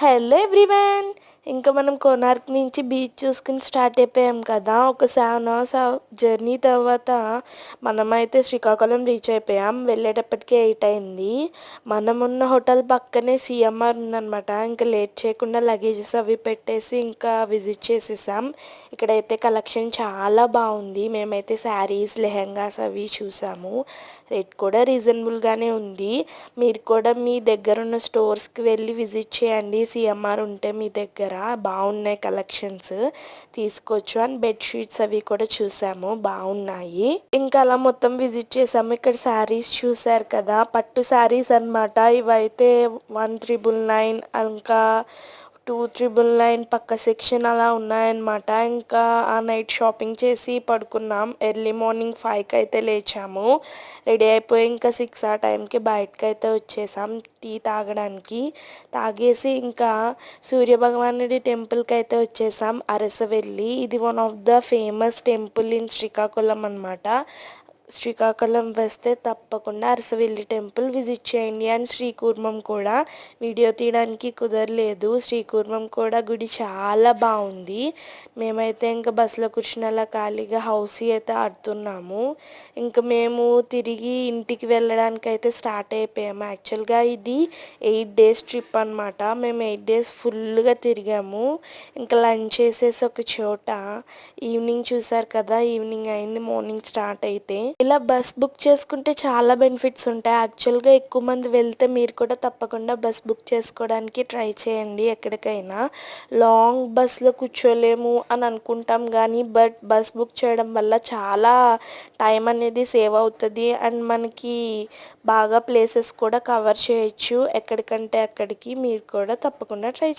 Hello everyone. ఇంకా మనం కోనార్క్ నుంచి బీచ్ చూసుకుని స్టార్ట్ అయిపోయాం కదా. ఒక 7 అవర్స్ జర్నీ తర్వాత మనమైతే శ్రీకాకుళం రీచ్ అయిపోయాం. వెళ్ళేటప్పటికి 8 అయింది. మనమున్న హోటల్ పక్కనే సిఎంఆర్ ఉందన్నమాట. ఇంకా లేట్ చేయకుండా లగేజెస్ అవి పెట్టేసి ఇంకా విజిట్ చేసేసాం. ఇక్కడైతే కలెక్షన్ చాలా బాగుంది. మేమైతే శారీస్, లెహెంగాస్ అవి చూసాము. రేట్ కూడా రీజనబుల్గానే ఉంది. మీరు కూడా మీ దగ్గర ఉన్న స్టోర్స్కి వెళ్ళి విజిట్ చేయండి. సిఎంఆర్ ఉంటే మీ దగ్గర బాగున్నాయి కలెక్షన్స్, తీసుకోవచ్చు. అండ్ బెడ్షీట్స్ అవి కూడా చూసాము, బాగున్నాయి. ఇంకా అలా మొత్తం విజిట్ చేసాము. ఇక్కడ శారీస్ చూసారు కదా, పట్టు శారీస్ అన్నమాట. ఇవైతే 1,999, ఇంకా 2,999 పక్క సెక్షన్ అలా ఉన్నాయన్నమాట. ఇంకా ఆ నైట్ షాపింగ్ చేసి పడుకున్నాం. ఎర్లీ మార్నింగ్ 5కి అయితే లేచాము. రెడీ అయిపోయి ఇంకా 6 ఆ టైంకి బయటకు అయితే వచ్చేసాం టీ తాగడానికి. తాగేసి ఇంకా సూర్యభగవానుడి టెంపుల్కి అయితే వచ్చేసాం, అరసవెల్లి. ఇది one of the famous temple in Srikakulam అనమాట. శ్రీకాకుళం వస్తే తప్పకుండా అరసవెల్లి టెంపుల్ విజిట్ చేయండి. అండ్ శ్రీకూర్మం కూడా వీడియో తీయడానికి కుదరలేదు. శ్రీకూర్మం కూడా గుడి చాలా బాగుంది. మేమైతే ఇంకా బస్సులో కూర్చుని అలా ఖాళీగా హౌసీ అయితే ఆడుతున్నాము. ఇంకా మేము తిరిగి ఇంటికి వెళ్ళడానికి అయితే స్టార్ట్ అయిపోయాము. యాక్చువల్గా ఇది 8 డేస్ ట్రిప్ అనమాట. మేము 8 డేస్ ఫుల్గా తిరిగాము. ఇంకా లంచ్ చేసేసి ఒక చోట ఈవినింగ్ చూసారు కదా, ఈవినింగ్ అయింది. మార్నింగ్ స్టార్ట్ అయితే ఇలా బస్ బుక్ చేసుకుంటే చాలా బెనిఫిట్స్ ఉంటాయి. యాక్చువల్గా ఎక్కువ మంది వెళ్తే మీరు కూడా తప్పకుండా బస్ బుక్ చేసుకోవడానికి ట్రై చేయండి. ఎక్కడికైనా లాంగ్ బస్లో కూర్చోలేము అని అనుకుంటాం కానీ బస్ బుక్ చేయడం వల్ల చాలా టైం అనేది సేవ్ అవుతుంది. అండ్ మనకి బాగా ప్లేసెస్ కూడా కవర్ చేయొచ్చు. ఎక్కడికంటే అక్కడికి మీరు కూడా తప్పకుండా ట్రై చేయండి.